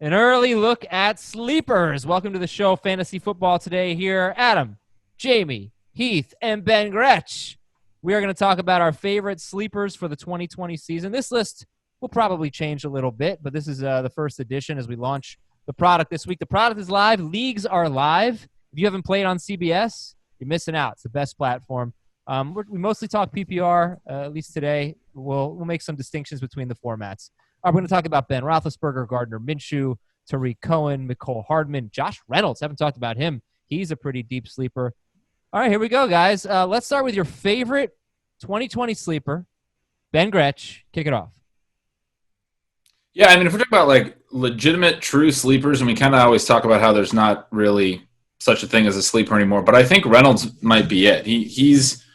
An early look at sleepers. Welcome to the show, Fantasy Football Today. Here, Adam, Jamey, Heath, and Ben Gretch. We are going to talk about our favorite sleepers for the 2020 season. This list will probably change a little bit, but this is the first edition as we launch the product this week. The product is live. Leagues are live. If you haven't played on CBS, you're missing out. It's the best platform. We mostly talk PPR, at least today. We'll make some distinctions between the formats. We're going to talk about Ben Roethlisberger, Gardner Minshew, Tarik Cohen, Mecole Hardman, Josh Reynolds. Haven't talked about him. He's a pretty deep sleeper. All right, here we go, guys. Let's start with your favorite 2020 sleeper. Ben Gretch, kick it off. Yeah, I mean, if we're talking about like legitimate, true sleepers, and we kind of always talk about how there's not really such a thing as a sleeper anymore, but I think Reynolds might be it. He's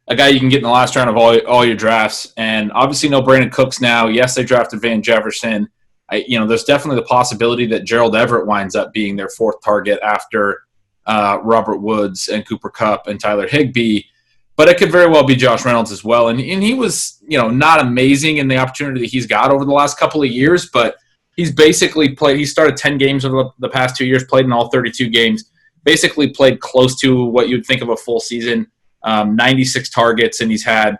a guy you can get in the last round of all your drafts, and obviously no Brandon Cooks now. Yes, they drafted Van Jefferson. There's definitely the possibility that Gerald Everett winds up being their fourth target after Robert Woods and Cooper Kupp and Tyler Higbee. But it could very well be Josh Reynolds as well. And he was, not amazing in the opportunity that he's got over the last couple of years, but he's basically played. He started 10 games over the past 2 years, played in all 32 games, basically played close to what you'd think of a full season. 96 targets, and he's had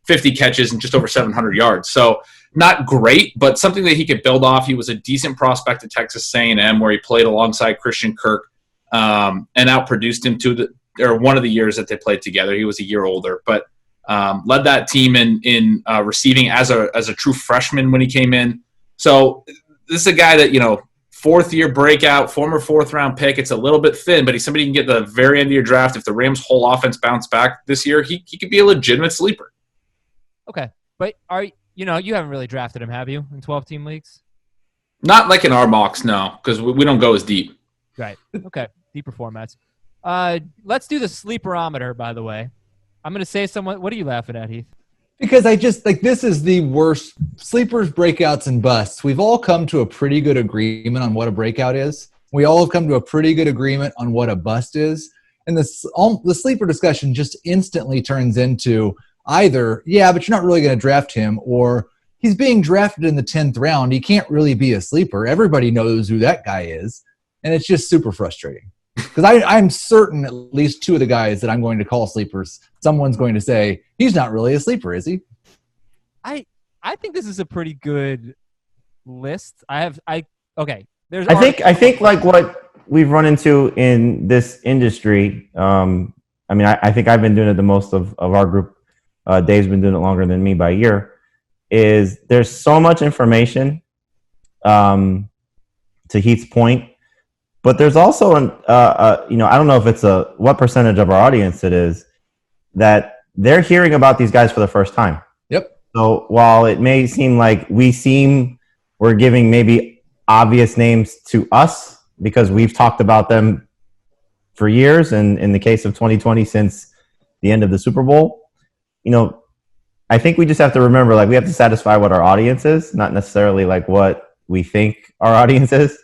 50 catches and just over 700 yards. So not great, but something that he could build off. He was a decent prospect at Texas A&M, where he played alongside Christian Kirk and outproduced him one of the years that they played together. He was a year older, but led that team in receiving as a true freshman when he came in. So this is a guy that, fourth-year breakout, former fourth-round pick. It's a little bit thin, but he's somebody you can get at the very end of your draft. If the Rams' whole offense bounce back this year, he could be a legitimate sleeper. Okay, but you haven't really drafted him, have you, in 12-team leagues? Not like in our mocks, no, because we don't go as deep. Right. Okay, deeper formats. Let's do the sleeperometer, by the way. I'm going to say what are you laughing at, Heath? Because I just this is the worst sleepers, breakouts, and busts. We've all come to a pretty good agreement on what a breakout is. We all have come to a pretty good agreement on what a bust is. And the sleeper discussion just instantly turns into either, yeah, but you're not really going to draft him, or he's being drafted in the 10th round. He can't really be a sleeper. Everybody knows who that guy is. And it's just super frustrating. Because I'm certain at least two of the guys that I'm going to call sleepers, someone's going to say, he's not really a sleeper, is he? I think this is a pretty good list. I think like what we've run into in this industry, I think I've been doing it the most of our group. Dave's been doing it longer than me by a year, is there's so much information, to Heath's point. But there's also I don't know if it's what percentage of our audience it is that they're hearing about these guys for the first time. Yep. So while it may seem like we're giving maybe obvious names to us because we've talked about them for years, and in the case of 2020 since the end of the Super Bowl, I think we just have to remember, we have to satisfy what our audience is, not necessarily what we think our audience is.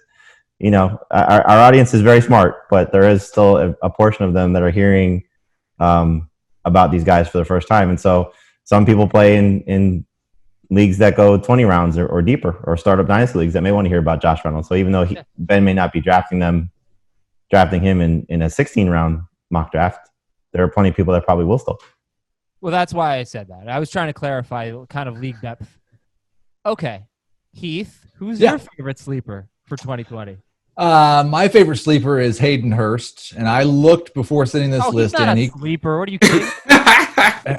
Our audience is very smart, but there is still a portion of them that are hearing about these guys for the first time. And so some people play in leagues that go 20 rounds or deeper, or startup dynasty leagues that may want to hear about Josh Reynolds. So even though Ben may not be drafting him in a 16-round mock draft, there are plenty of people that probably will still. Well, that's why I said that. I was trying to clarify kind of league depth. Okay. Heath, who's your favorite sleeper for 2020? My favorite sleeper is Hayden Hurst, and I looked before sending this list in. He's not a sleeper. What are you kidding?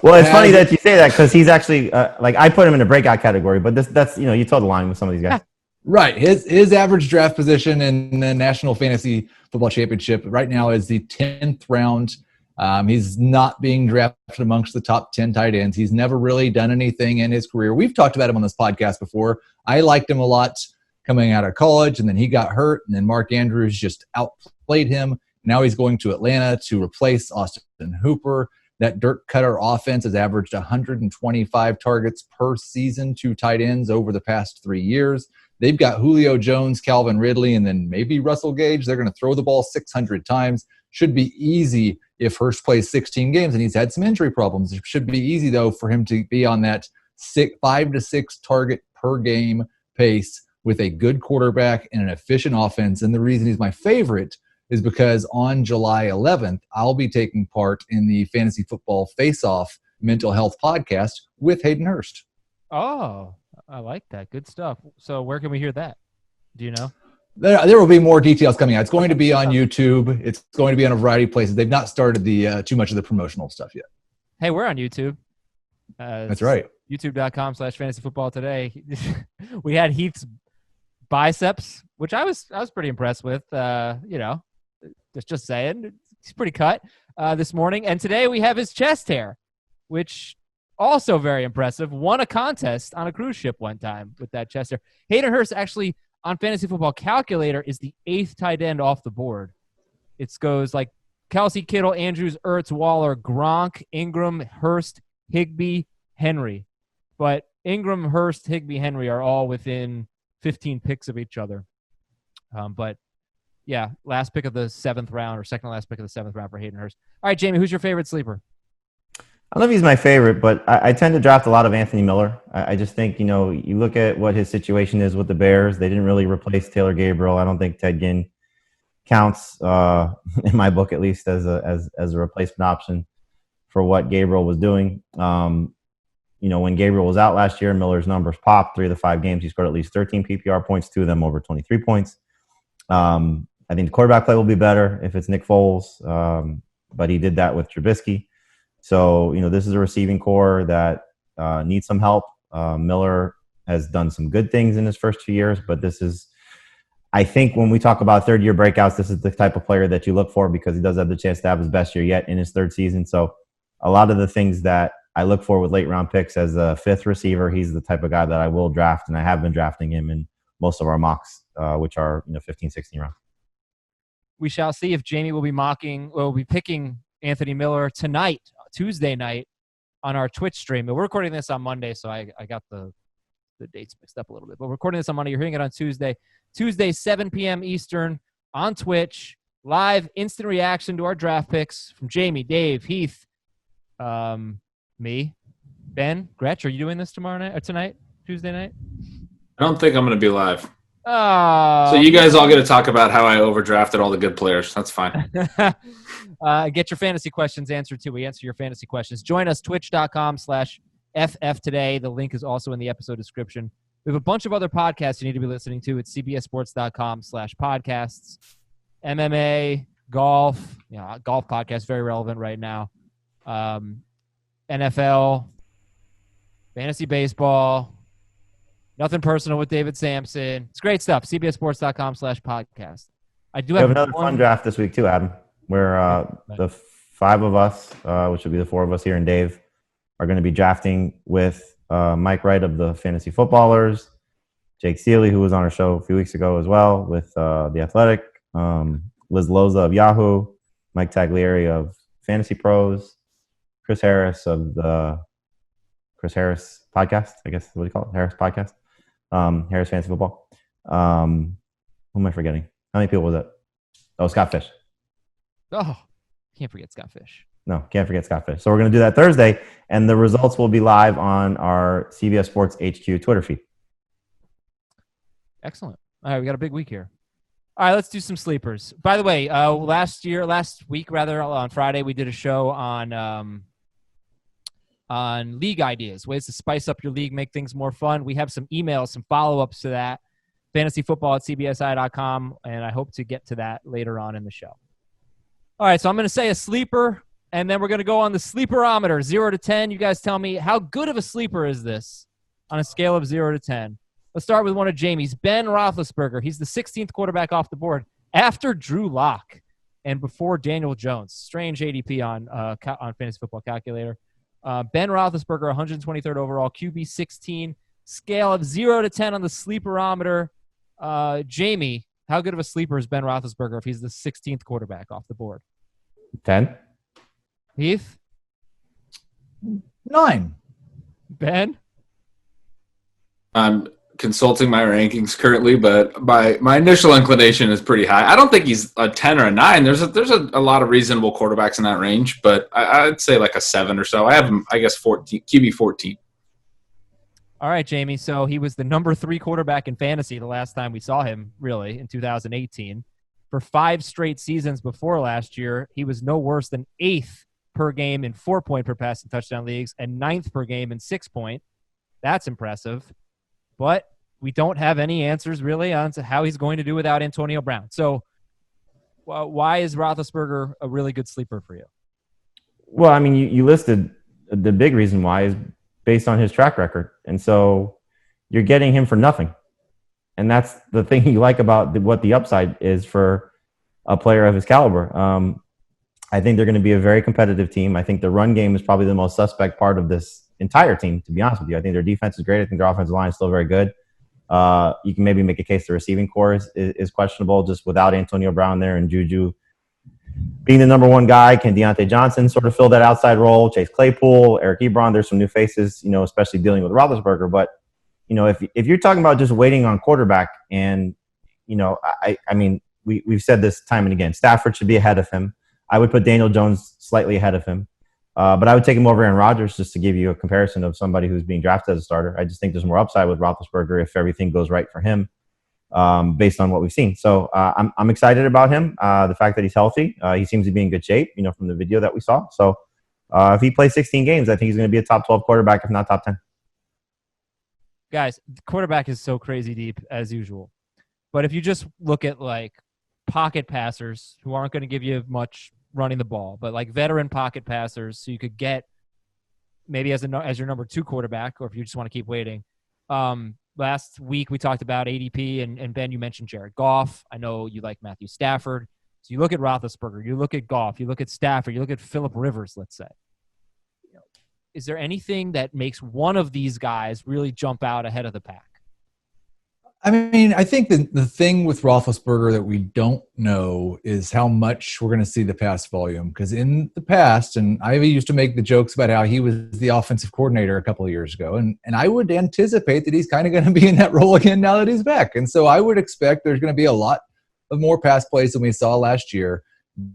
Well, it's funny that you say that, because he's actually I put him in a breakout category, but that's you toe the line with some of these guys. Right. His average draft position in the National Fantasy Football Championship right now is the 10th round. He's not being drafted amongst the top 10 tight ends. He's never really done anything in his career. We've talked about him on this podcast before. I liked him a lot coming out of college, and then he got hurt, and then Mark Andrews just outplayed him. Now he's going to Atlanta to replace Austin Hooper. That Dirk Cutter offense has averaged 125 targets per season to tight ends over the past 3 years. They've got Julio Jones, Calvin Ridley, and then maybe Russell Gage. They're going to throw the ball 600 times. Should be easy if Hurst plays 16 games, and he's had some injury problems. It should be easy, though, for him to be on that 5 to 6 target per game pace with a good quarterback and an efficient offense. And the reason he's my favorite is because on July 11th, I'll be taking part in the Fantasy Football Face-Off Mental Health Podcast with Hayden Hurst. Oh, I like that. Good stuff. So where can we hear that? Do you know? There will be more details coming out. It's going to be on YouTube. It's going to be on a variety of places. They've not started the too much of the promotional stuff yet. Hey, we're on YouTube. That's right. YouTube.com/fantasyfootball today. We had Heath's biceps, which I was pretty impressed with. Just saying, he's pretty cut this morning. And today we have his chest hair, which also very impressive. Won a contest on a cruise ship one time with that chest hair. Hayden Hurst actually on Fantasy Football Calculator is the 8th tight end off the board. It goes like Kelsey, Kittle, Andrews, Ertz, Waller, Gronk, Ingram, Hurst, Higbee, Henry. But Ingram, Hurst, Higbee, Henry are all within 15 picks of each other. But yeah, last pick of the 7th round or second to last pick of the 7th round for Hayden Hurst. All right, Jamey, who's your favorite sleeper? I don't know if he's my favorite, but I tend to draft a lot of Anthony Miller. I just think, you look at what his situation is with the Bears. They didn't really replace Taylor Gabriel. I don't think Ted Ginn counts, in my book at least, as a replacement option for what Gabriel was doing. When Gabriel was out last year, Miller's numbers popped. 3 of the 5 games, he scored at least 13 PPR points, 2 of them over 23 points. I think the quarterback play will be better if it's Nick Foles, but he did that with Trubisky. So, this is a receiving core that needs some help. Miller has done some good things in his first 2 years, but this is, I think when we talk about third-year breakouts, this is the type of player that you look for because he does have the chance to have his best year yet in his 3rd season. So a lot of the things that I look for with late-round picks as a 5th receiver, he's the type of guy that I will draft, and I have been drafting him in most of our mocks, which are 15, 16 rounds. We shall see if Jamey will be picking Anthony Miller tonight, Tuesday night, on our Twitch stream. We're recording this on Monday, so I got the dates mixed up a little bit. But we're recording this on Monday. You're hearing it on Tuesday. Tuesday, 7 p.m. Eastern on Twitch. Live instant reaction to our draft picks from Jamey, Dave, Heath, me, Ben, Gretch. Are you doing this tomorrow night or tonight, Tuesday night? I don't think I'm going to be live. Oh. So you guys all get to talk about how I overdrafted all the good players. That's fine. Get your fantasy questions answered, too. We answer your fantasy questions. Join us, twitch.com/FF today. The link is also in the episode description. We have a bunch of other podcasts you need to be listening to. It's cbssports.com/podcasts. MMA, golf. Golf podcast, very relevant right now. NFL, fantasy baseball. Nothing personal with David Sampson. It's great stuff. cbssports.com/podcast. I do have another fun draft this week too, Adam, where the 5 of us, which would be the 4 of us here and Dave, are going to be drafting with Mike Wright of the Fantasy Footballers, Jake Seeley, who was on our show a few weeks ago as well with The Athletic, Liz Loza of Yahoo, Mike Taglieri of Fantasy Pros, Chris Harris of the Chris Harris podcast, I guess what do you call it? Harris podcast. Harris Fantasy Football. Who am I forgetting? How many people was it? Oh, Scott Fish. Oh, can't forget Scott Fish. No, can't forget Scott Fish. So we're going to do that Thursday, and the results will be live on our CBS Sports HQ Twitter feed. Excellent. All right, we got a big week here. All right, let's do some sleepers. By the way, last week on Friday, we did a show on league ideas, ways to spice up your league, make things more fun. We have some emails, some follow-ups to that, fantasyfootball@cbsi.com, and I hope to get to that later on in the show. All right, so I'm going to say a sleeper, and then we're going to go on the sleeperometer, 0 to 10. You guys tell me, how good of a sleeper is this on a scale of 0 to 10? Let's start with one of Jamey's, Ben Roethlisberger. He's the 16th quarterback off the board after Drew Lock and before Daniel Jones. Strange ADP on Fantasy Football Calculator. Ben Roethlisberger, 123rd overall, QB 16, scale of 0 to 10 on the sleeperometer. Jamey, how good of a sleeper is Ben Roethlisberger if he's the 16th quarterback off the board? 10. Heath? 9. Ben? I'm consulting my rankings currently, but my initial inclination is pretty high. I don't think he's a 10 or a 9. There's a lot of reasonable quarterbacks in that range, but I'd say like a 7 or so. I have him, I guess, 14, QB 14. All right, Jamey. So he was the number 3 quarterback in fantasy the last time we saw him, really, in 2018. For 5 straight seasons before last year, he was no worse than 8th per game in 4-point per passing touchdown leagues and 9th per game in 6-point. That's impressive. But we don't have any answers really on to how he's going to do without Antonio Brown. So why is Roethlisberger a really good sleeper for you? Well, I mean, you listed the big reason why is based on his track record. And so you're getting him for nothing. And that's the thing you like about what the upside is for a player of his caliber. I think they're going to be a very competitive team. I think the run game is probably the most suspect part of this entire team, to be honest with you. I think their defense is great. I think their offensive line is still very good. You can maybe make a case the receiving core is questionable just without Antonio Brown there and Juju being the number 1 guy. Can Deontay Johnson sort of fill that outside role? Chase Claypool, Eric Ebron, there's some new faces, especially dealing with Roethlisberger. But, if you're talking about just waiting on quarterback and, I mean, we've said this time and again, Stafford should be ahead of him. I would put Daniel Jones slightly ahead of him. But I would take him over Aaron Rodgers just to give you a comparison of somebody who's being drafted as a starter. I just think there's more upside with Roethlisberger if everything goes right for him. Based on what we've seen. So I'm excited about him. The fact that he's healthy, he seems to be in good shape, from the video that we saw. So if he plays 16 games, I think he's going to be a top 12 quarterback, if not top 10. Guys, the quarterback is so crazy deep as usual. But if you just look at pocket passers who aren't going to give you much running the ball, but veteran pocket passers, so you could get maybe as your number 2 quarterback, or if you just want to keep waiting. Last week, we talked about ADP, and Ben, you mentioned Jared Goff. I know you like Matthew Stafford. So you look at Roethlisberger, you look at Goff, you look at Stafford, you look at Phillip Rivers, let's say. Is there anything that makes one of these guys really jump out ahead of the pack? I mean, I think the thing with Roethlisberger that we don't know is how much we're going to see the pass volume. Because in the past, and I used to make the jokes about how he was the offensive coordinator a couple of years ago, and I would anticipate that he's kind of going to be in that role again now that he's back. And so I would expect there's going to be a lot of more pass plays than we saw last year.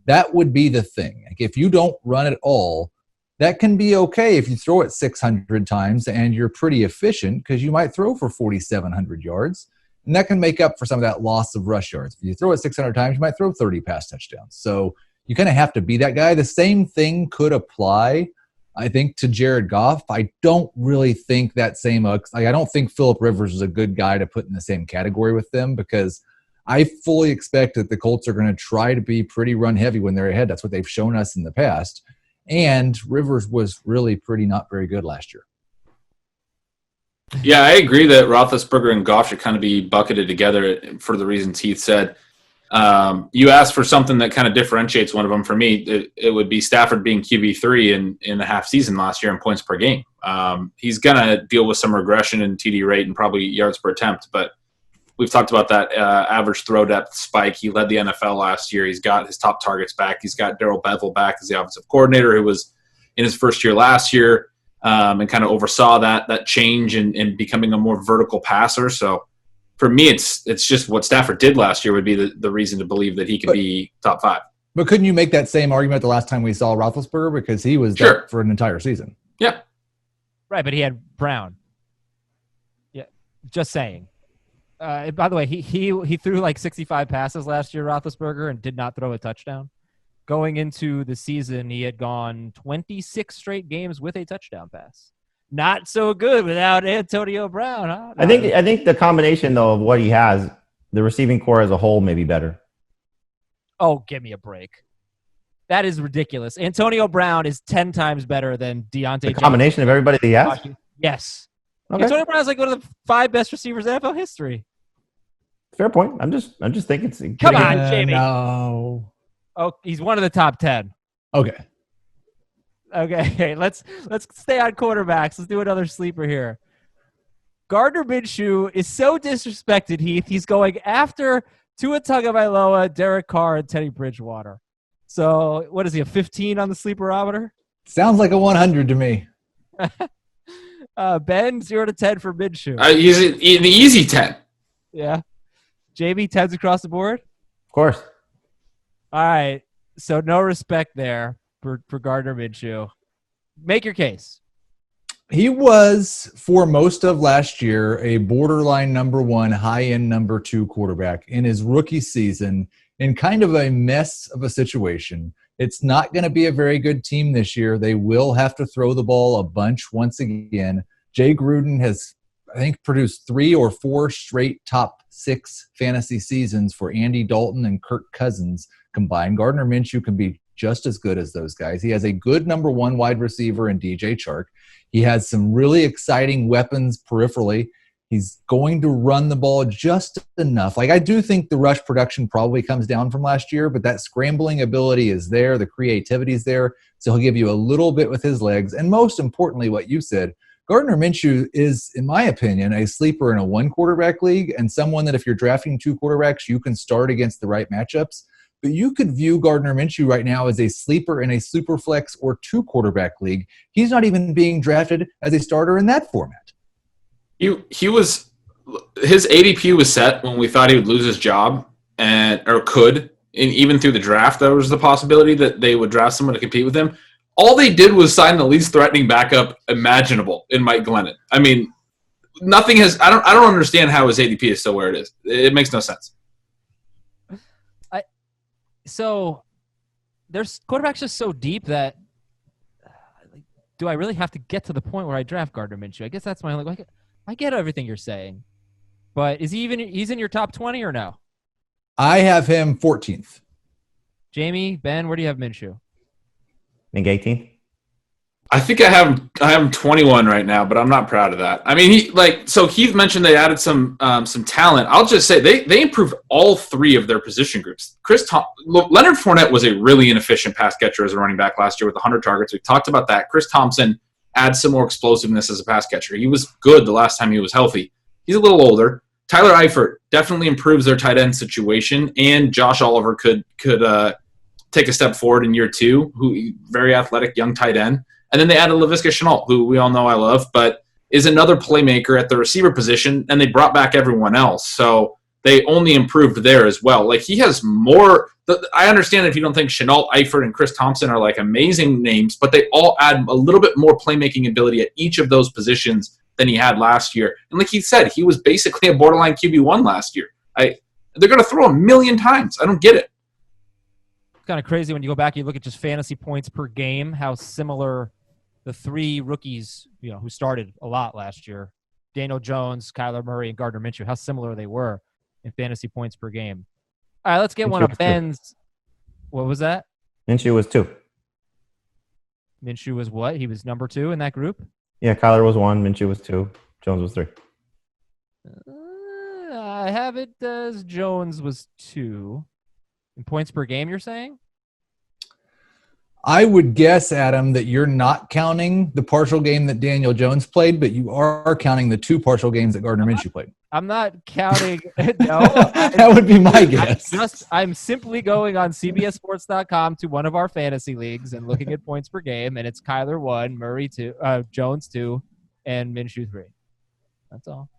That would be the thing. If you don't run at all, that can be okay if you throw it 600 times and you're pretty efficient because you might throw for 4,700 yards. And that can make up for some of that loss of rush yards. If you throw it 600 times, you might throw 30 pass touchdowns. So you kind of have to be that guy. The same thing could apply, I think, to Jared Goff. I don't really think that same I don't think Phillip Rivers is a good guy to put in the same category with them because I fully expect that the Colts are going to try to be pretty run heavy when they're ahead. That's what they've shown us in the past. And Rivers was really not very good last year. Yeah, I agree that Roethlisberger and Goff should kind of be bucketed together for the reasons Heath said. You asked for something that kind of differentiates one of them. For me, it would be Stafford being QB3 in the half season last year in points per game. He's going to deal with some regression in TD rate and probably yards per attempt, but we've talked about that average throw depth spike. He led the NFL last year. He's got his top targets back. He's got Darrell Bevell back as the offensive coordinator who was in his first year last year. And kind of oversaw that change in becoming a more vertical passer. So for me, it's just what Stafford did last year would be the reason to believe that he could be top 5. But couldn't you make that same argument the last time we saw Roethlisberger because he was there for an entire season? Yeah. Right, but he had Brown. Yeah, just saying. By the way, he threw 65 passes last year, Roethlisberger, and did not throw a touchdown. Going into the season, he had gone 26 straight games with a touchdown pass. Not so good without Antonio Brown, huh? I think the combination, though, of what he has, the receiving core as a whole may be better. Oh, give me a break. That is ridiculous. Antonio Brown is 10 times better than Deontay Jones. The combination of everybody that he has? Yes. Okay. Antonio Brown is one of the 5 best receivers in NFL history. Fair point. I'm just thinking. Come on, Jamey. No. Oh, he's one of the top 10. Okay. Let's stay on quarterbacks. Let's do another sleeper here. Gardner Minshew is so disrespected, Heath. He's going after Tua Tagovailoa, Derek Carr, and Teddy Bridgewater. So, what is he, a 15 on the sleeper-ometer? Sounds like a 100 to me. Ben, 0 to 10 for Minshew. He's the easy 10. Yeah. Jamey, 10s across the board? Of course. All right. So no respect there for Gardner Minshew. Make your case. He was, for most of last year, a borderline number one, high-end number two quarterback in his rookie season in kind of a mess of a situation. It's not going to be a very good team this year. They will have to throw the ball a bunch once again. Jay Gruden has, I think, produced 3 or 4 straight top 6 fantasy seasons for Andy Dalton and Kirk Cousins combined. Gardner Minshew can be just as good as those guys. He has a good number one wide receiver in DJ Chark. He has some really exciting weapons peripherally. He's going to run the ball just enough. Like, I do think the rush production probably comes down from last year, but that scrambling ability is there. The creativity is there. So he'll give you a little bit with his legs. And most importantly, what you said, Gardner Minshew is, in my opinion, a sleeper in a 1-quarterback league and someone that if you're drafting 2 quarterbacks, you can start against the right matchups. But you could view Gardner Minshew right now as a sleeper in a super flex or 2-quarterback league. He's not even being drafted as a starter in that format. He was, his ADP was set when we thought he would lose his job or could, and even through the draft there was the possibility that they would draft someone to compete with him. All they did was sign the least threatening backup imaginable in Mike Glennon. I mean, nothing has. I don't understand how his ADP is still where it is. It makes no sense. So there's quarterbacks just so deep that do I really have to get to the point where I draft Gardner Minshew? I guess that's my only. I get everything you're saying, but is he's in your top 20 or no? I have him 14th. Jamey, Ben, where do you have Minshew? I think 18th. I think I have him 21 right now, but I'm not proud of that. I mean, Heath mentioned they added some talent. I'll just say they improved all 3 of their position groups. Leonard Fournette was a really inefficient pass catcher as a running back last year with 100 targets. We talked about that. Chris Thompson adds some more explosiveness as a pass catcher. He was good the last time he was healthy. He's a little older. Tyler Eifert definitely improves their tight end situation, and Josh Oliver could take a step forward in year 2. Who very athletic young tight end. And then they added Laviska Shenault, who we all know I love, but is another playmaker at the receiver position, and they brought back everyone else. So they only improved there as well. Like, he has more – I understand if you don't think Shenault, Eifert, and Chris Thompson are, like, amazing names, but they all add a little bit more playmaking ability at each of those positions than he had last year. And like he said, he was basically a borderline QB1 last year. They're going to throw a million times. I don't get it. It's kind of crazy when you go back and you look at just fantasy points per game, how similar – the 3 rookies, who started a lot last year, Daniel Jones, Kyler Murray, and Gardner Minshew, how similar they were in fantasy points per game. All right, let's get one of Ben's. What was that? Minshew was 2. Minshew was what? He was number 2 in that group? Yeah, Kyler was 1, Minshew was 2, Jones was 3. I have it as Jones was 2. In points per game, you're saying? I would guess, Adam, that you're not counting the partial game that Daniel Jones played, but you are counting the 2 partial games that Gardner Minshew played. I'm not counting. No, that would be my guess. I'm simply going on CBSSports.com to one of our fantasy leagues and looking at points per game, and it's Kyler 1, Murray 2, Jones 2, and Minshew 3. That's all.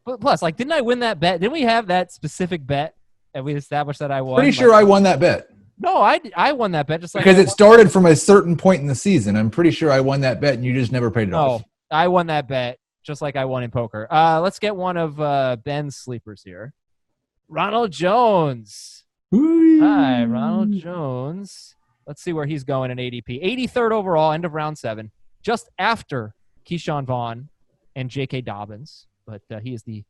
But plus, didn't I win that bet? Didn't we have that specific bet that we established that I won? Pretty sure I won that bet. No, I won that bet just like because it started from a certain point in the season. I'm pretty sure I won that bet, and you just never paid it off. No, I won that bet just like I won in poker. Let's get one of Ben's sleepers here. Ronald Jones. Whee! Hi, Ronald Jones. Let's see where he's going in ADP. 83rd overall, end of round 7, just after Ke'Shawn Vaughn and J.K. Dobbins. But he is the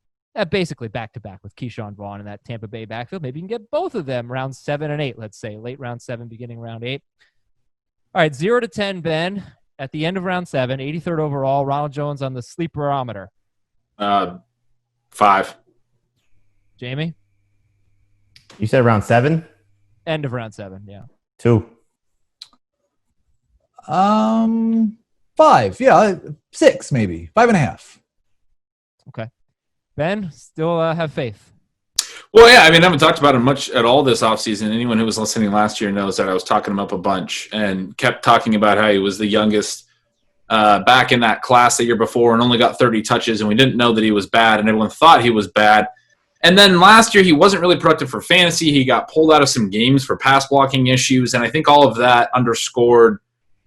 basically back-to-back with Ke'Shawn Vaughn in that Tampa Bay backfield. Maybe you can get both of them round 7 and 8, let's say. Late round 7, beginning round 8. All right, 0 to 10, Ben. At the end of round 7, 83rd overall, Ronald Jones on the sleeperometer. 5. Jamey? You said round 7? End of round 7, yeah. 2. 5. Yeah, 6 maybe. 5.5. Okay. Ben, still have faith. Well, yeah, I mean, I haven't talked about him much at all this offseason. Anyone who was listening last year knows that I was talking him up a bunch and kept talking about how he was the youngest back in that class the year before and only got 30 touches, and we didn't know that he was bad, and everyone thought he was bad. And then last year, he wasn't really productive for fantasy. He got pulled out of some games for pass blocking issues, and I think all of that underscored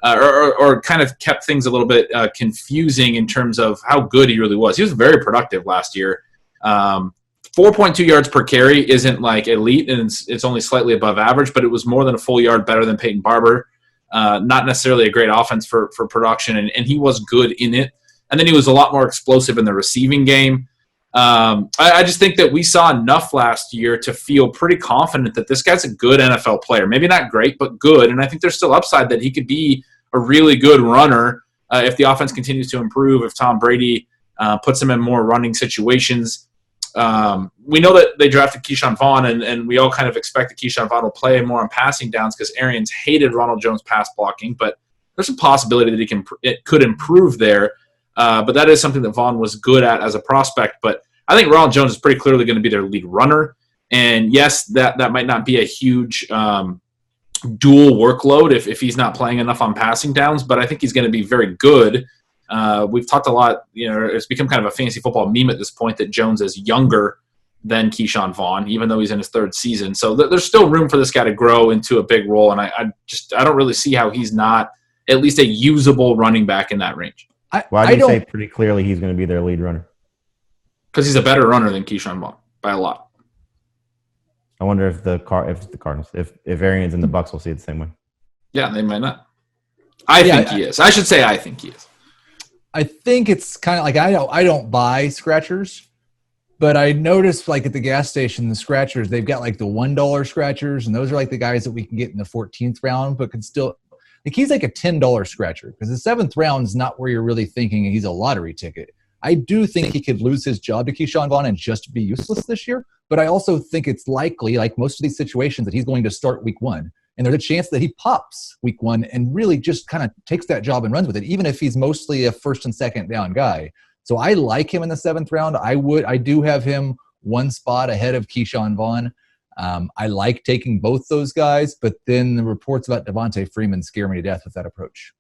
or kind of kept things a little bit confusing in terms of how good he really was. He was very productive last year. 4.2 yards per carry isn't like elite, and it's only slightly above average, but it was more than a full yard better than Peyton Barber. Not necessarily a great offense for production, and he was good in it. And then he was a lot more explosive in the receiving game. I just think that we saw enough last year to feel pretty confident that this guy's a good NFL player. Maybe not great, but good. And I think there's still upside that he could be a really good runner if the offense continues to improve, if Tom Brady puts him in more running situations. We know that they drafted Ke'Shawn Vaughn, and we all kind of expect that Ke'Shawn Vaughn will play more on passing downs because Arians hated Ronald Jones pass blocking, but there's a possibility that it could improve there. But that is something that Vaughn was good at as a prospect. But I think Ronald Jones is pretty clearly going to be their lead runner. And yes, that might not be a huge dual workload if he's not playing enough on passing downs, but I think he's going to be very good. We've talked a lot, it's become kind of a fantasy football meme at this point that Jones is younger than Ke'Shawn Vaughn, even though he's in his third season. So there's still room for this guy to grow into a big role. And I don't really see how he's not at least a usable running back in that range. Why do you say pretty clearly he's going to be their lead runner? Because he's a better runner than Ke'Shawn Vaughn by a lot. I wonder if the Cardinals, if Arians and the Bucks will see it the same way. Yeah, they might not. I think he is. I should say I think he is. I think it's kind of like I don't buy scratchers, but I noticed like at the gas station, the scratchers, they've got like the $1 scratchers, and those are like the guys that we can get in the 14th round, but can still like he's like a $10 scratcher because the 7th round is not where you're really thinking he's a lottery ticket. I do think he could lose his job to Ke'Shawn Vaughn and just be useless this year, but I also think it's likely, like most of these situations, that he's going to start week 1. And there's a chance that he pops week 1 and really just kind of takes that job and runs with it, even if he's mostly a first and second down guy. So I like him in the 7th round. I do have him one spot ahead of Ke'Shawn Vaughn. I like taking both those guys, but then the reports about Devontae Freeman scare me to death with that approach.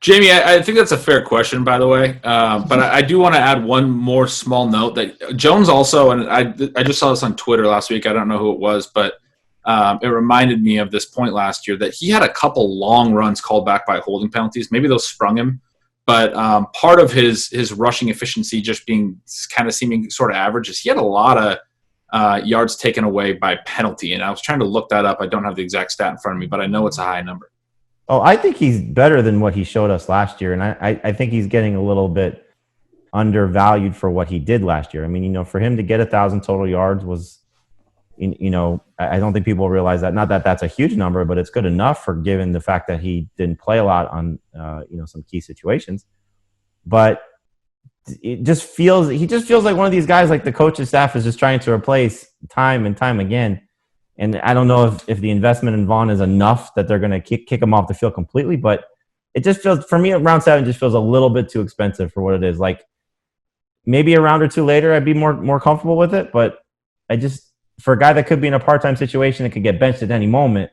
Jamey, I think that's a fair question, by the way. But I do want to add one more small note that Jones also, and I just saw this on Twitter last week. I don't know who it was, but it reminded me of this point last year that he had a couple long runs called back by holding penalties. Maybe those sprung him. But part of his rushing efficiency just being kind of seeming sort of average is he had a lot of yards taken away by penalty. And I was trying to look that up. I don't have the exact stat in front of me, but I know it's a high number. Oh, I think he's better than what he showed us last year. And I think he's getting a little bit undervalued for what he did last year. I mean, for him to get 1,000 total yards was, I don't think people realize that. Not that that's a huge number, but it's good enough for given the fact that he didn't play a lot on, some key situations. But he just feels like one of these guys, like the coach's staff is just trying to replace time and time again. And I don't know if the investment in Vaughn is enough that they're going to kick him off the field completely, but it just feels, for me, round 7 just feels a little bit too expensive for what it is. Like maybe a round or two later, I'd be more comfortable with it, but for a guy that could be in a part-time situation and could get benched at any moment,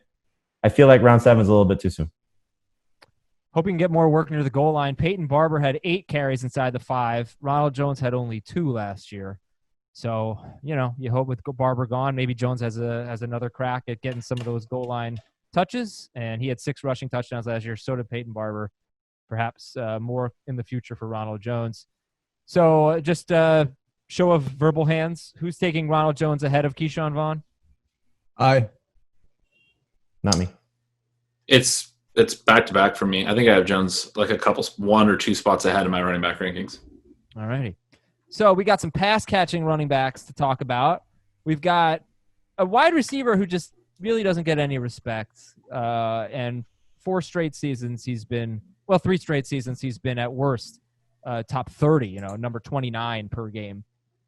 I feel like round 7 is a little bit too soon. Hoping to get more work near the goal line. Peyton Barber had 8 carries inside the 5. Ronald Jones had only 2 last year. So, you hope with Barber gone, maybe Jones has another crack at getting some of those goal line touches. And he had 6 rushing touchdowns last year. So did Peyton Barber. Perhaps more in the future for Ronald Jones. So just show of verbal hands. Who's taking Ronald Jones ahead of Ke'Shawn Vaughn? Not me. It's back-to-back for me. I think I have Jones like a couple, 1 or 2 spots ahead of my running back rankings. All righty. So we got some pass-catching running backs to talk about. We've got a wide receiver who just really doesn't get any respect. And 3 straight seasons he's been at worst top 30, number 29 per game.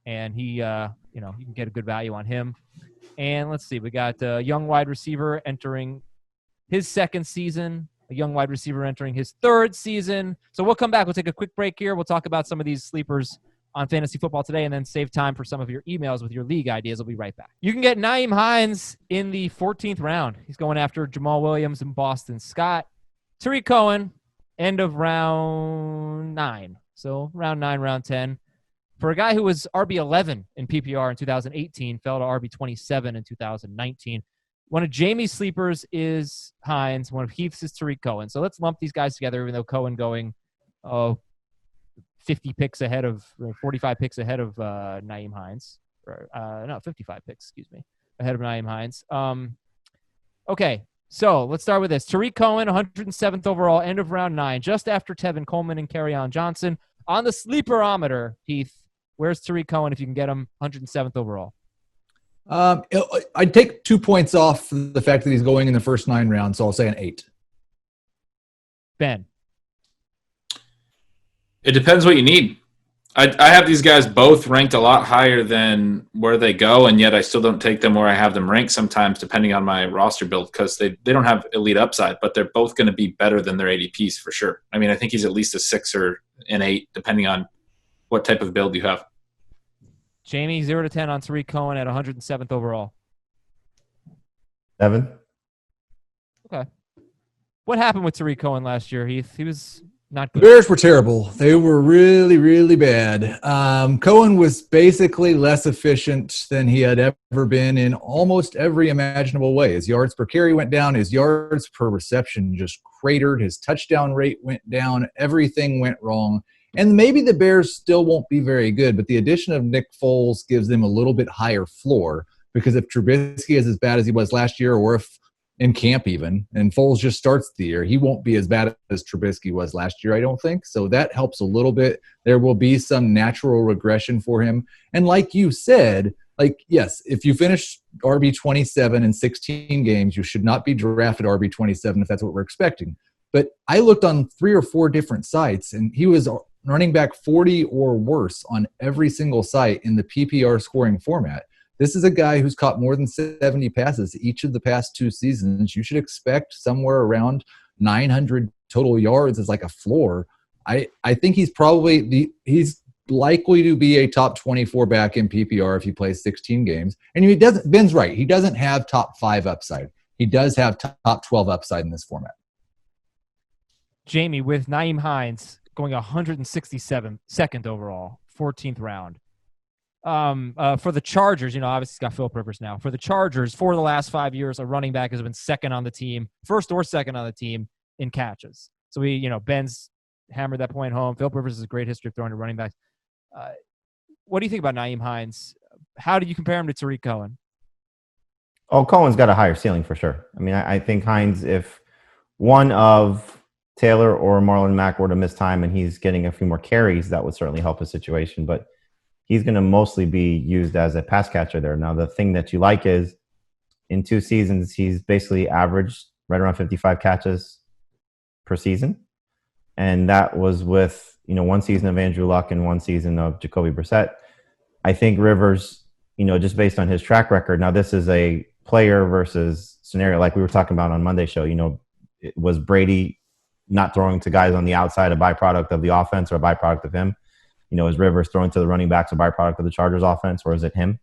And he, you can get a good value on him. And let's see, we got a young wide receiver entering his 2nd season, a young wide receiver entering his 3rd season. So we'll come back. We'll take a quick break here. We'll talk about some of these sleepers on Fantasy Football Today and then save time for some of your emails with your league ideas. We'll be right back. You can get Nyheim Hines in the 14th round. He's going after Jamal Williams and Boston Scott. Tarik Cohen, end of round 9. So round 9, round 10. For a guy who was RB11 in PPR in 2018, fell to RB27 in 2019. One of Jamey's sleepers is Hines. One of Heath's is Tarik Cohen. So let's lump these guys together, even though Cohen going 50 picks ahead of, or 45 picks ahead of Nyheim Hines. No, 55 picks, excuse me, ahead of Nyheim Hines. Okay, so let's start with this. Tarik Cohen, 107th overall, end of round 9, just after Tevin Coleman and Kerryon Johnson. On the sleeperometer, Heath, where's Tarik Cohen if you can get him 107th overall? I'd take 2 points off the fact that he's going in the first 9 rounds, so I'll say an 8. Ben. It depends what you need. I have these guys both ranked a lot higher than where they go, and yet I still don't take them where I have them ranked sometimes, depending on my roster build, because they don't have elite upside, but they're both going to be better than their ADPs for sure. I mean, I think he's at least a 6 or an 8, depending on what type of build you have. Jamey, 0 to 10 on Tarik Cohen at 107th overall. 7. Okay. What happened with Tarik Cohen last year, Heath? He was not good. The Bears were terrible. They were really, really bad. Cohen was basically less efficient than he had ever been in almost every imaginable way. His yards per carry went down. His yards per reception just cratered. His touchdown rate went down. Everything went wrong. And maybe the Bears still won't be very good, but the addition of Nick Foles gives them a little bit higher floor, because if Trubisky is as bad as he was last year, or if in camp even, and Foles just starts the year, he won't be as bad as Trubisky was last year, I don't think. So that helps a little bit. There will be some natural regression for him. And like you said, yes, if you finish RB27 in 16 games, you should not be drafted RB27 if that's what we're expecting. But I looked on 3 or 4 different sites, and he was running back 40 or worse on every single site in the PPR scoring format. This is a guy who's caught more than 70 passes each of the past 2 seasons. You should expect somewhere around 900 total yards as like a floor. I think he's he's likely to be a top 24 back in PPR if he plays 16 games. And Ben's right. He doesn't have top 5 upside. He does have top 12 upside in this format. Jamey, with Nyheim Hines going 167th overall, 14th round. For the Chargers, obviously he's got Philip Rivers now. For the Chargers, for the last 5 years, a running back has been second on the team, first or second on the team in catches. So Ben's hammered that point home. Philip Rivers has a great history of throwing to running backs. What do you think about Nyheim Hines? How do you compare him to Tarik Cohen? Oh, Cohen's got a higher ceiling for sure. I mean, I think Hines, if one of Taylor or Marlon Mack were to miss time and he's getting a few more carries, that would certainly help his situation. But he's going to mostly be used as a pass catcher there. Now, the thing that you like is in 2 seasons, he's basically averaged right around 55 catches per season. And that was with, 1 season of Andrew Luck and 1 season of Jacoby Brissett. I think Rivers, just based on his track record, now this is a player versus scenario like we were talking about on Monday's show. Was Brady not throwing to guys on the outside a byproduct of the offense or a byproduct of him? Is Rivers throwing to the running backs a byproduct of the Chargers offense, or is it him?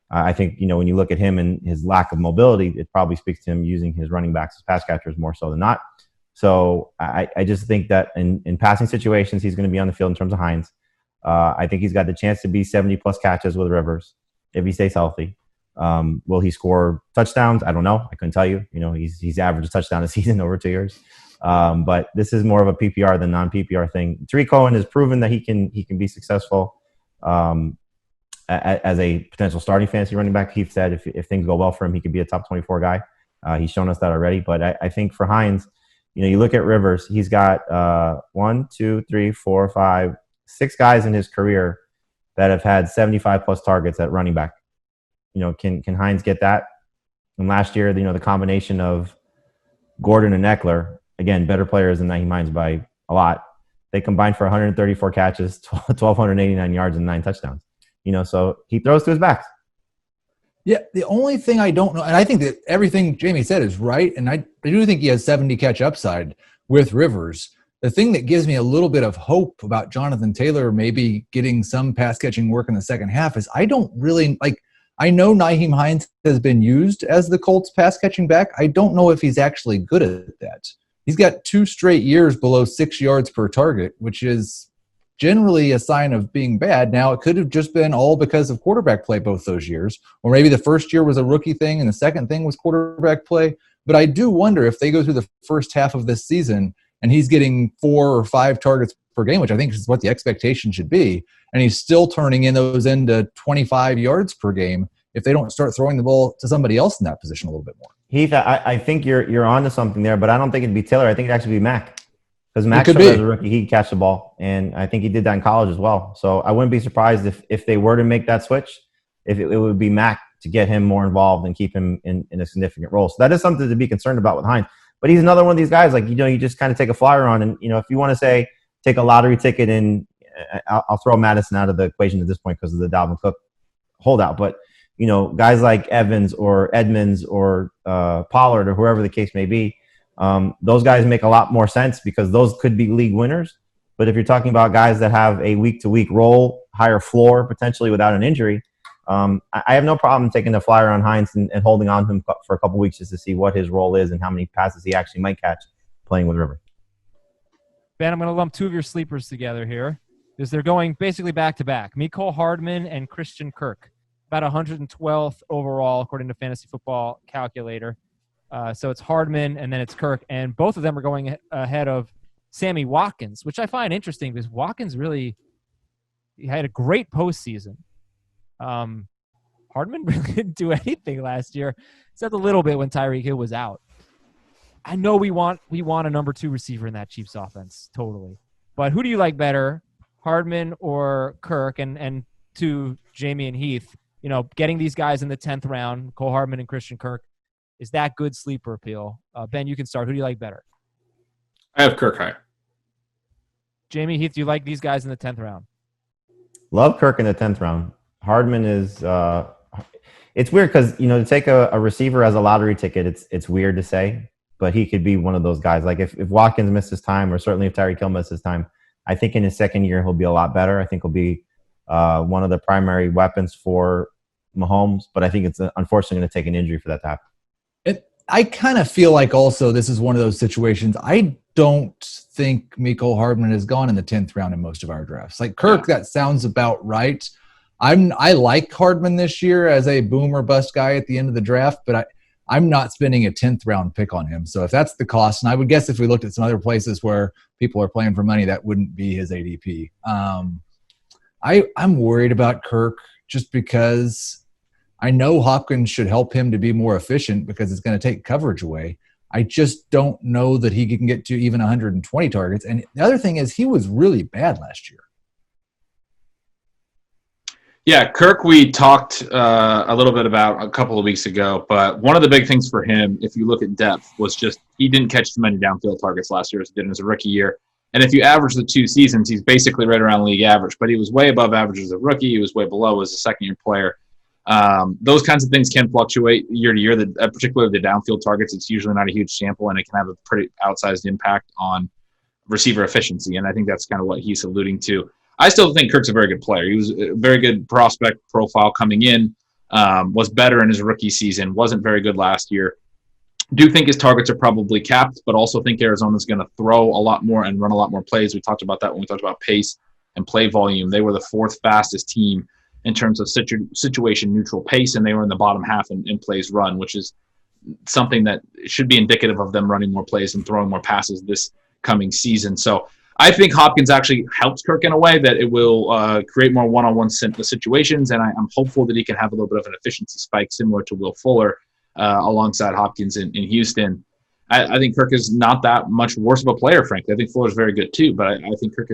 I think, when you look at him and his lack of mobility, it probably speaks to him using his running backs as pass catchers more so than not. So I just think that in passing situations, he's going to be on the field in terms of Hines. I think he's got the chance to be 70-plus catches with Rivers if he stays healthy. Will he score touchdowns? I don't know. I couldn't tell you. He's averaged a touchdown a season over 2 years. But this is more of a PPR than non-PPR thing. Tarik Cohen has proven that he can be successful as a potential starting fantasy running back. Heath said if things go well for him, he could be a top 24 guy. He's shown us that already. But I think for Hines, you look at Rivers, he's got 1, 2, 3, 4, 5, 6 guys in his career that have had 75-plus targets at running back. Can Hines get that? And last year, the combination of Gordon and Eckler, again, better players than Nyheim Hines by a lot. They combined for 134 catches, 1,289 yards, and 9 touchdowns. So he throws to his backs. Yeah, the only thing I don't know, and I think that everything Jamey said is right, and I do think he has 70 catch upside with Rivers. The thing that gives me a little bit of hope about Jonathan Taylor maybe getting some pass catching work in the second half is I don't really I know Nyheim Hines has been used as the Colts pass catching back. I don't know if he's actually good at that. He's got 2 straight years below 6 yards per target, which is generally a sign of being bad. Now, it could have just been all because of quarterback play both those years, or maybe the first year was a rookie thing and the second thing was quarterback play. But I do wonder if they go through the first half of this season and he's getting 4 or 5 targets per game, which I think is what the expectation should be, and he's still turning those into 25 yards per game, if they don't start throwing the ball to somebody else in that position a little bit more. Heath, I think you're onto something there, but I don't think it'd be Taylor. I think it'd actually be Mac. Because Mac as a rookie, he'd catch the ball, and I think he did that in college as well. So I wouldn't be surprised if they were to make that switch, if it would be Mac to get him more involved and keep him in a significant role. So that is something to be concerned about with Hines. But he's another one of these guys, like, you just kind of take a flyer on. And, if you want to say take a lottery ticket, and I'll throw Madison out of the equation at this point because of the Dalvin Cook holdout. But, guys like Evans or Edmonds or Pollard or whoever the case may be, those guys make a lot more sense because those could be league winners. But if you're talking about guys that have a week-to-week role, higher floor potentially without an injury, I have no problem taking the flyer on Hines and holding on to him for a couple weeks just to see what his role is and how many passes he actually might catch playing with River. Ben, I'm going to lump 2 of your sleepers together here because they're going basically back-to-back. Mecole Hardman and Christian Kirk, about 112th overall according to Fantasy Football Calculator. So it's Hardman and then it's Kirk, and both of them are going ahead of Sammy Watkins, which I find interesting because Watkins really had a great postseason. Hardman really didn't do anything last year, except a little bit when Tyreek Hill was out. I know we want a number 2 receiver in that Chiefs offense, totally. But who do you like better, Hardman or Kirk? And to Jamey and Heath, getting these guys in the 10th round, Mecole Hardman and Christian Kirk, is that good sleeper appeal? Ben, you can start. Who do you like better? I have Kirk higher. Jamey, Heath, do you like these guys in the 10th round? Love Kirk in the 10th round. Hardman is it's weird because, to take a receiver as a lottery ticket, it's weird to say, but he could be one of those guys. Like if Watkins misses time, or certainly if Tarik Cohen misses time, I think in his second year he'll be a lot better. I think he'll be one of the primary weapons for Mahomes, but I think it's unfortunately going to take an injury for that to happen. I kind of feel like also this is one of those situations. I don't think Mecole Hardman has gone in the 10th round in most of our drafts. Like Kirk, That sounds about right. I like Hardman this year as a boom or bust guy at the end of the draft, but I'm not spending a 10th round pick on him. So if that's the cost, and I would guess if we looked at some other places where people are playing for money, that wouldn't be his ADP. I'm worried about Kirk just because I know Hopkins should help him to be more efficient because it's going to take coverage away. I just don't know that he can get to even 120 targets. And the other thing is he was really bad last year. Yeah, Kirk, we talked a little bit about a couple of weeks ago, but one of the big things for him, if you look at depth, was just he didn't catch too many downfield targets last year as he did in his rookie year. And if you average the 2 seasons, he's basically right around league average, but he was way above average as a rookie. He was way below as a second-year player. Those kinds of things can fluctuate year to year, particularly the downfield targets. It's usually not a huge sample, and it can have a pretty outsized impact on receiver efficiency, and I think that's kind of what he's alluding to. I still think Kirk's a very good player. He was a very good prospect profile coming in, was better in his rookie season, wasn't very good last year. Do think his targets are probably capped, but also think Arizona's going to throw a lot more and run a lot more plays. We talked about that when we talked about pace and play volume. They were the 4th fastest team in terms of situation neutral pace, and they were in the bottom half in plays run, which is something that should be indicative of them running more plays and throwing more passes this coming season. So I think Hopkins actually helps Kirk in a way that it will create more one-on-one situations, and I'm hopeful that he can have a little bit of an efficiency spike similar to Will Fuller alongside Hopkins in Houston. I think Kirk is not that much worse of a player, frankly. I think Fuller's very good too, but I think Kirk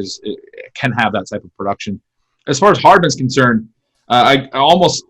can have that type of production. As far as Hardman's concerned, I almost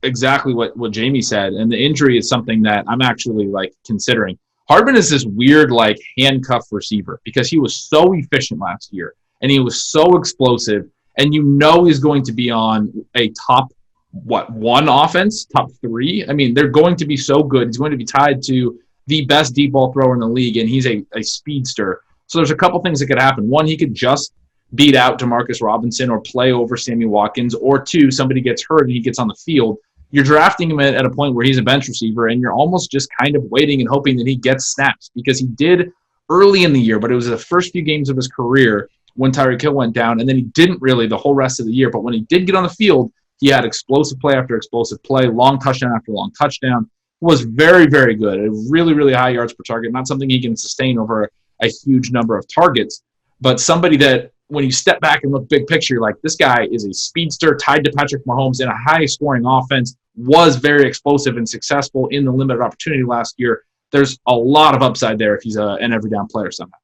exactly what Jamey said, and the injury is something that I'm actually considering. Hardman is this weird handcuff receiver because he was so efficient last year and he was so explosive, and he's going to be on a top 1 offense, top 3. I mean, they're going to be so good. He's going to be tied to the best deep ball thrower in the league, and he's a speedster. So there's a couple things that could happen. 1, he could just beat out Demarcus Robinson or play over Sammy Watkins, or 2, somebody gets hurt and he gets on the field. You're drafting him at a point where he's a bench receiver, and you're almost just kind of waiting and hoping that he gets snaps, because he did early in the year, but it was the first few games of his career when Tarik Cohen went down, and then he didn't really the whole rest of the year. But when he did get on the field, he had explosive play after explosive play, long touchdown after long touchdown. Was very, very good. A really, really high yards per target. Not something he can sustain over a huge number of targets, but somebody that when you step back and look big picture, you're like, this guy is a speedster tied to Patrick Mahomes in a high-scoring offense, was very explosive and successful in the limited opportunity last year. There's a lot of upside there if he's an every-down player somehow.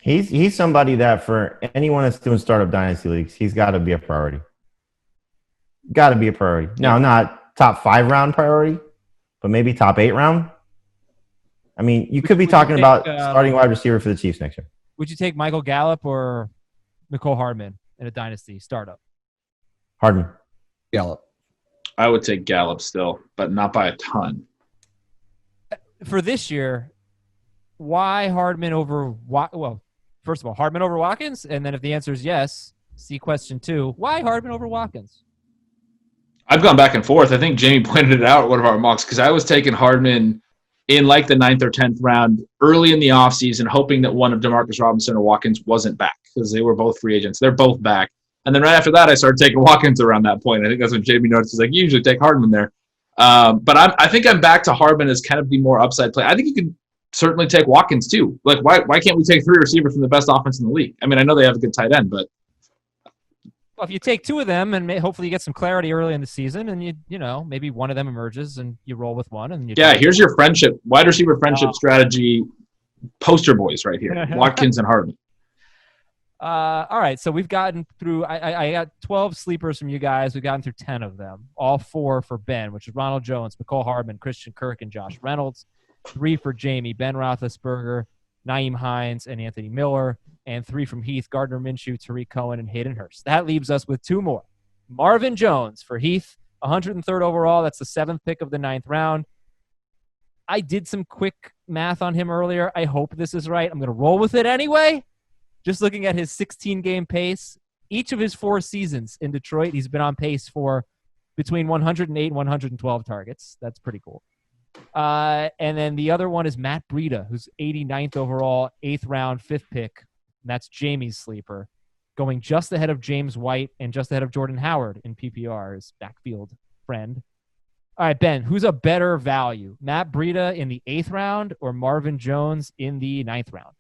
He's somebody that for anyone that's doing startup dynasty leagues, he's got to be a priority. Got to be a priority. Now, not top 5-round priority, but maybe top 8-round. I mean, you could be talking about starting wide receiver for the Chiefs next year. Would you take Michael Gallup or Mecole Hardman in a dynasty startup? Hardman. Gallup. I would take Gallup still, but not by a ton. For this year, why Hardman over well, first of all, Hardman over Watkins? And then if the answer is yes, see question 2. Why Hardman over Watkins? I've gone back and forth. I think Jamey pointed it out at one of our mocks because I was taking Hardman in like the 9th or 10th round early in the offseason, hoping that one of Demarcus Robinson or Watkins wasn't back because they were both free agents. They're both back. And then right after that, I started taking Watkins around that point. I think that's when Jamey noticed. He's like, you usually take Hardman there. But I think I'm back to Hardman as kind of the more upside play. I think you can certainly take Watkins too. Like, why can't we take 3 receivers from the best offense in the league? I mean, I know they have a good tight end, but well, if you take 2 of them and hopefully you get some clarity early in the season, and you know maybe one of them emerges and you roll with one, and here's your friendship wide receiver friendship strategy poster boys right here, Watkins and Hardman. All right, so we've gotten through. I got 12 sleepers from you guys. We've gotten through 10 of them. All 4 for Ben, which is Ronald Jones, Mecole Hardman, Christian Kirk, and Josh Reynolds. 3 for Jamey, Ben Roethlisberger, Nyheim Hines, and Anthony Miller. And 3 from Heath, Gardner Minshew, Tarik Cohen, and Hayden Hurst. That leaves us with 2 more. Marvin Jones for Heath, 103rd overall. That's the 7th pick of the 9th round. I did some quick math on him earlier. I hope this is right. I'm going to roll with it anyway. Just looking at his 16-game pace, each of his 4 seasons in Detroit, he's been on pace for between 108 and 112 targets. That's pretty cool. And then the other one is Matt Breda, who's 89th overall, 8th round, 5th pick. And that's Jamey's sleeper, going just ahead of James White and just ahead of Jordan Howard in PPR's backfield friend. All right, Ben, who's a better value? Matt Breda in the 8th round or Marvin Jones in the 9th round?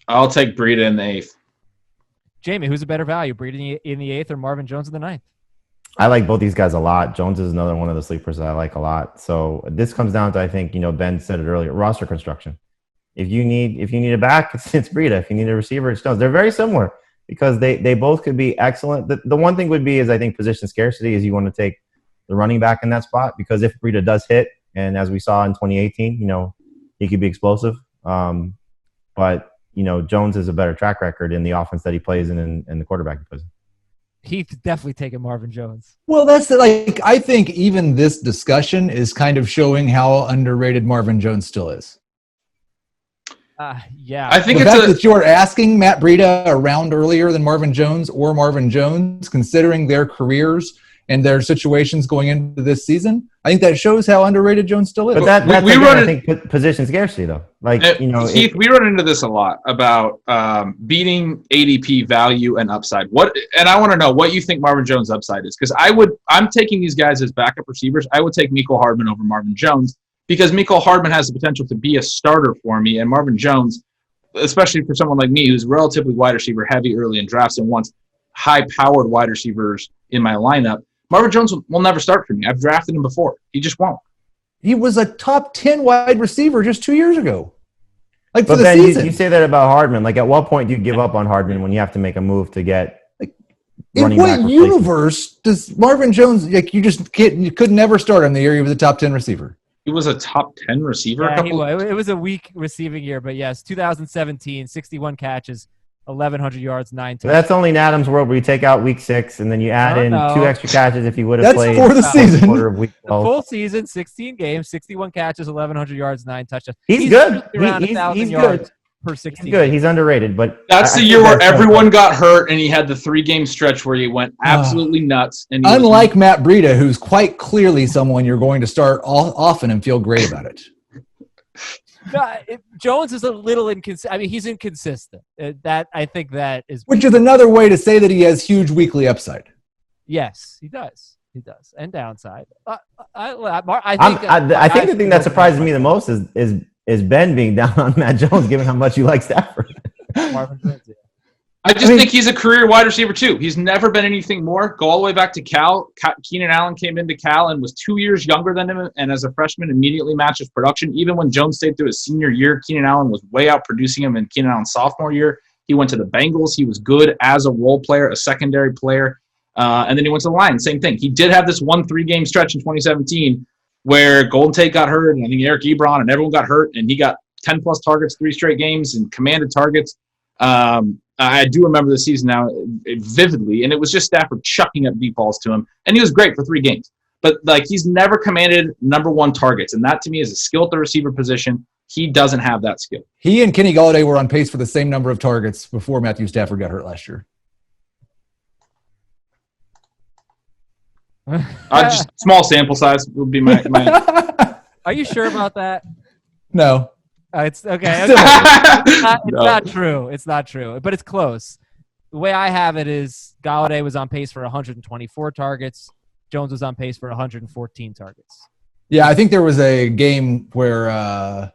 I'll take Breda in the 8th. Jamey, who's a better value, Breda in the 8th or Marvin Jones in the 9th? I like both these guys a lot. Jones is another one of the sleepers that I like a lot. So this comes down to, I think, Ben said it earlier, roster construction. If you need a back, it's Breda. If you need a receiver, it's Jones. They're very similar because they both could be excellent. The one thing would be is I think position scarcity is you want to take the running back in that spot because if Breda does hit, and as we saw in 2018, he could be explosive. But Jones has a better track record in the offense that he plays in and the quarterback he plays in. Heath definitely taking Marvin Jones. Well, I think even this discussion is kind of showing how underrated Marvin Jones still is. Yeah. I think the fact that you're asking Matt Breda around earlier than Marvin Jones or Marvin Jones, considering their careers and their situations going into this season, I think that shows how underrated Jones still is. But that's I think position scarcity though. Heath, we run into this a lot about beating ADP value and upside. And I want to know what you think Marvin Jones' upside is because I'm taking these guys as backup receivers. I would take Mecole Hardman over Marvin Jones because Mecole Hardman has the potential to be a starter for me, and Marvin Jones, especially for someone like me who's relatively wide receiver heavy early in drafts and wants high-powered wide receivers in my lineup, Marvin Jones will never start for me. I've drafted him before. He just won't. He was a top 10 wide receiver just 2 years ago. But for the season. You say that about Hardman. At what point do you give up on Hardman when you have to make a move to get in what universe does Marvin Jones, you could never start him the year he was a top 10 receiver? He was a top 10 receiver. It was a weak receiving year, but yes, 2017, 61 catches, 1,100 yards, 9 touchdowns. That's only in Adam's world where you take out week 6 and then you add in 2 extra catches if he would have played. That's for the season. Of week 12. The full season, 16 games, 61 catches, 1,100 yards, 9 touchdowns. He's good. He's good. Per 16. He's good. He's underrated, but that's the year where everyone got hurt and he had the 3-game stretch where he went absolutely nuts. And unlike Matt Breda, who's quite clearly someone you're going to start often and feel great about it. No, Jones is a little inconsistent. I mean, he's inconsistent. I think that is. Which is another way to say that he has huge weekly upside. Yes, he does. He does, and downside. I think the thing that surprises me the most is Ben being down on Matt Jones, given how much you like Stafford. Marvin Jones, yeah. I think he's a career wide receiver too. He's never been anything more. Go all the way back to Cal. Keenan Allen came into Cal and was 2 years younger than him, and as a freshman immediately matched his production. Even when Jones stayed through his senior year, Keenan Allen was way out producing him in Keenan Allen's sophomore year. He went to the Bengals. He was good as a role player, a secondary player, and then he went to the Lions. Same thing. He did have this 3-game stretch in 2017 where Golden Tate got hurt, and I think Eric Ebron and everyone got hurt, and he got 10-plus targets 3 straight games and commanded targets. I do remember the season now vividly, and it was just Stafford chucking up deep balls to him, and he was great for 3 games. But he's never commanded number 1 targets, and that to me is a skill at the receiver position. He doesn't have that skill. He and Kenny Golladay were on pace for the same number of targets before Matthew Stafford got hurt last year. Just small sample size would be my Are you sure about that? No. It's okay. It's not true. It's not true, but it's close. The way I have it is Golladay was on pace for 124 targets. Jones was on pace for 114 targets. Yeah, I think there was a game where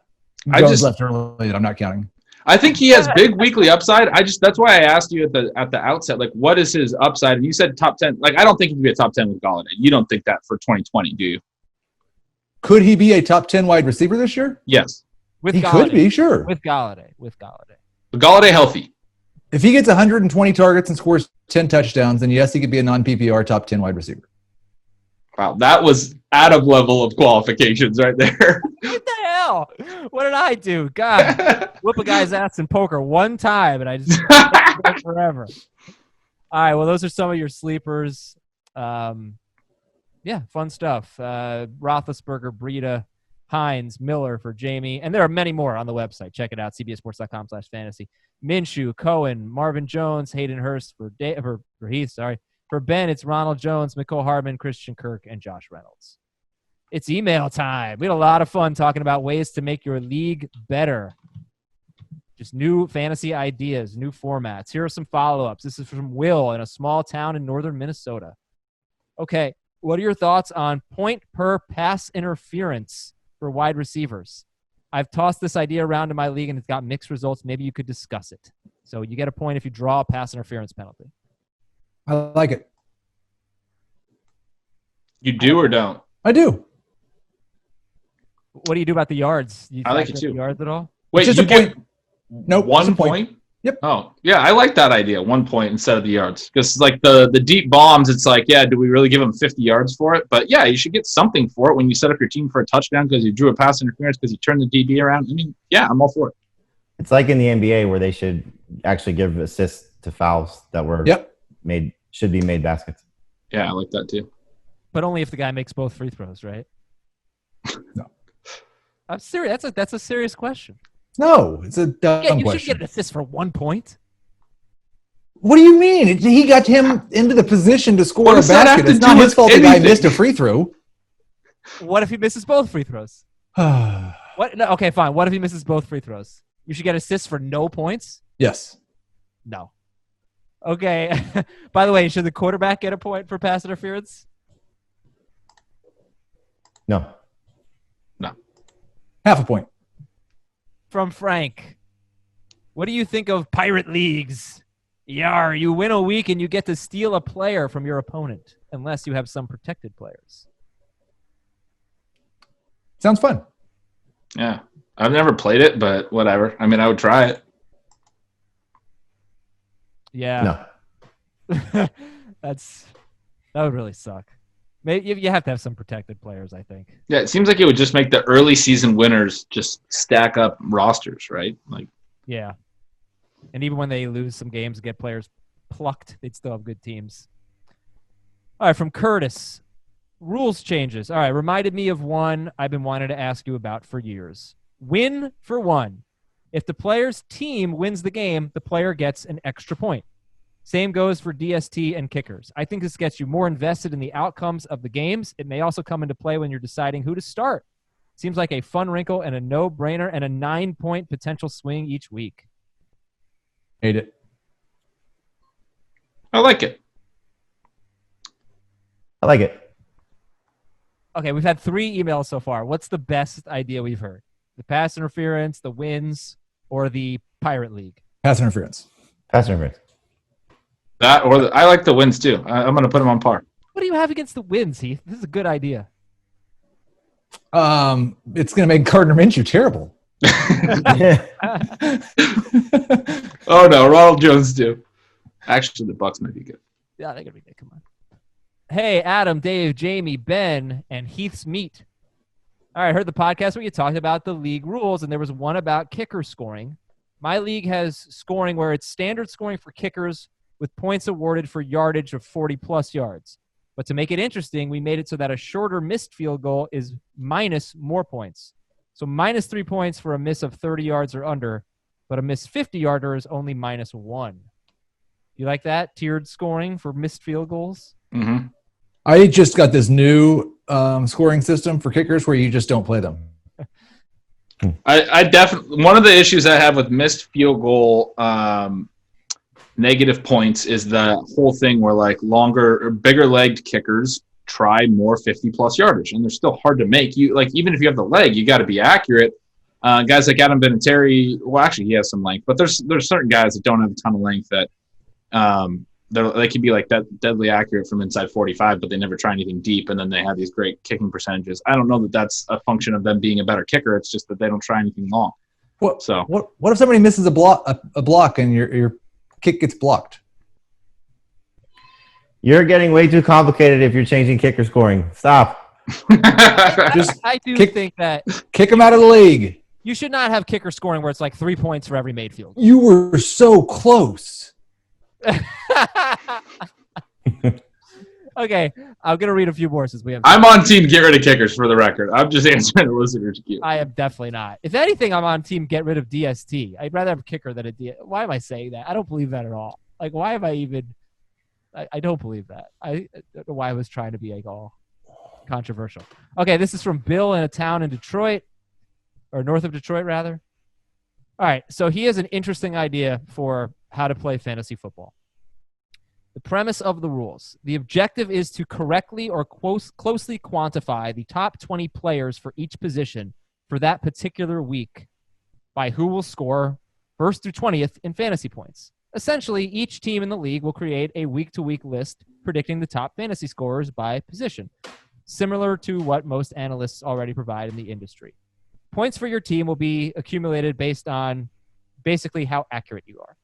Jones left early that I'm not counting. I think he has big weekly upside. That's why I asked you at the outset, what is his upside? And you said top 10. I don't think he could be a top 10 with Golladay. You don't think that for 2020, do you? Could he be a top 10 wide receiver this year? Yes. He could be, sure. With Golladay. But Golladay healthy. If he gets 120 targets and scores 10 touchdowns, then yes, he could be a non-PPR top 10 wide receiver. Wow, that was out of level of qualifications right there. What the hell? What did I do? God, whoop a guy's ass in poker one time, and I just forever. All right, well, those are some of your sleepers. Yeah, fun stuff. Roethlisberger, Breda, Hines, Miller for Jamey, and there are many more on the website. Check it out, cbssports.com/fantasy. Minshew, Cohen, Marvin Jones, Hayden Hurst for Heath. Sorry, for Ben, it's Ronald Jones, Mecole Hardman, Christian Kirk, and Josh Reynolds. It's email time. We had a lot of fun talking about ways to make your league better. Just new fantasy ideas, new formats. Here are some follow-ups. This is from Will in a small town in northern Minnesota. Okay, what are your thoughts on point per pass interference for wide receivers? I've tossed this idea around in my league, and it's got mixed results. Maybe you could discuss it. So you get a point if you draw a pass interference penalty. I like it. You do or don't? I do. What do you do about the yards? I like it too. The yards at all? Wait, just you a get point. Nope, 1 point? Yep. Oh, yeah, I like that idea. 1 point instead of the yards. Because the deep bombs, it's do we really give them 50 yards for it? But yeah, you should get something for it when you set up your team for a touchdown because you drew a pass interference because you turned the DB around. I mean, yeah, I'm all for it. It's like in the NBA where they should actually give assists to fouls that were should be made baskets. Yeah, I like that too. But only if the guy makes both free throws, right? No. I'm serious. That's a serious question. No, it's a dumb question. You should get an assist for 1 point. What do you mean? He got him into the position to score a basket. It's not his fault the guy missed a free throw. What if he misses both free throws? What? No, okay, fine. What if he misses both free throws? You should get assists for no points? Yes. No. Okay. By the way, should the quarterback get a point for pass interference? No. Half a point. From Frank. What do you think of pirate leagues? Yar, you win a week and you get to steal a player from your opponent, unless you have some protected players. Sounds fun. Yeah. I've never played it, but whatever. I mean, I would try it. Yeah. No. That would really suck. Maybe you have to have some protected players, I think. Yeah, it seems like it would just make the early season winners just stack up rosters, right? Yeah. And even when they lose some games, get players plucked, they'd still have good teams. All right, from Curtis. Rules changes. All right, reminded me of one I've been wanting to ask you about for years. Win for one. If the player's team wins the game, the player gets an extra point. Same goes for DST and kickers. I think this gets you more invested in the outcomes of the games. It may also come into play when you're deciding who to start. Seems like a fun wrinkle and a no-brainer and a 9-point potential swing each week. Hate it. I like it. I like it. Okay, we've had 3 emails so far. What's the best idea we've heard? The pass interference, the wins, or the Pirate League? Pass interference. Pass interference. That or I like the wins too. I'm going to put them on par. What do you have against the wins, Heath? This is a good idea. It's going to make Gardner Minshew terrible. Oh no, Ronald Jones too. Actually, the Bucks might be good. Yeah, they're going to be good. Come on. Hey, Adam, Dave, Jamey, Ben, and Heath's meet. All right, I heard the podcast where you talked about the league rules, and there was one about kicker scoring. My league has scoring where it's standard scoring for kickers with points awarded for yardage of 40-plus yards. But to make it interesting, we made it so that a shorter missed field goal is minus more points. So minus 3 points for a miss of 30 yards or under, but a missed 50-yarder is only minus 1. You like that? Tiered scoring for missed field goals? Mm-hmm. I just got this new scoring system for kickers where you just don't play them. I definitely one of the issues I have with missed field goal negative points is the whole thing where like longer or bigger legged kickers try more 50-plus yardage, and they're still hard to make. You like even if you have the leg, you got to be accurate. Guys like Adam Vinatieri, well, actually he has some length, but there's certain guys that don't have a ton of length that they can be like deadly accurate from inside 45, but they never try anything deep, and then they have these great kicking percentages. I don't know that that's a function of them being a better kicker. It's just that they don't try anything long. What So if somebody misses a block and your kick gets blocked? You're getting way too complicated if you're changing kicker scoring. Stop. I do think that Kick him out of the league. you should not have kicker scoring where it's like 3 points for every made field. You were so close. Okay, I'm going to read a few more since we have. I'm on team get rid of kickers for the record. I'm just answering the listeners' queue. I am definitely not. If anything, I'm on team get rid of DST. I'd rather have a kicker than a DST. Why am I saying that? I don't believe that at all. Like, why am I even – I don't believe that. I don't know why I was trying to be like all controversial. Okay, this is from Bill in a town in Detroit, or north of Detroit, rather. All right, so he has an interesting idea for how to play fantasy football. The premise of the rules. The objective is to correctly or closely quantify the top 20 players for each position for that particular week by who will score 1st through 20th in fantasy points. Essentially, each team in the league will create a week-to-week list predicting the top fantasy scorers by position, similar to what most analysts already provide in the industry. Points for your team will be accumulated based on basically how accurate you are.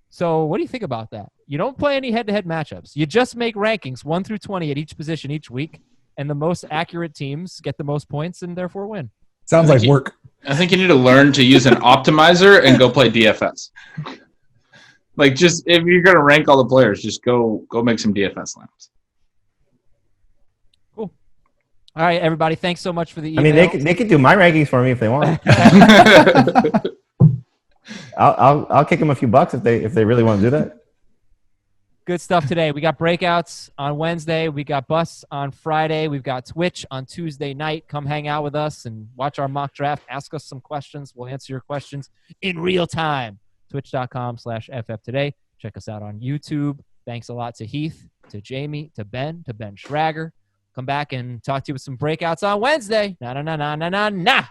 So what do you think about that? You don't play any head-to-head matchups. You just make rankings 1 through 20 at each position each week, and the most accurate teams get the most points and therefore win. Sounds like work. I think you need to learn to use an optimizer and go play DFS. Like, just if you're going to rank all the players, just go make some DFS lineups. Cool. All right, everybody. Thanks so much for the email. I mean, they could do my rankings for me if they want. I'll kick them a few bucks if they really want to do that. Good stuff today. We got breakouts on Wednesday. We got busts on Friday. We've got Twitch on Tuesday night. Come hang out with us and watch our mock draft. Ask us some questions. We'll answer your questions in real time. Twitch.com/FF today. Check us out on YouTube. Thanks a lot to Heath, to Jamey, to Ben Schrager. Come back and talk to you with some breakouts on Wednesday. Na.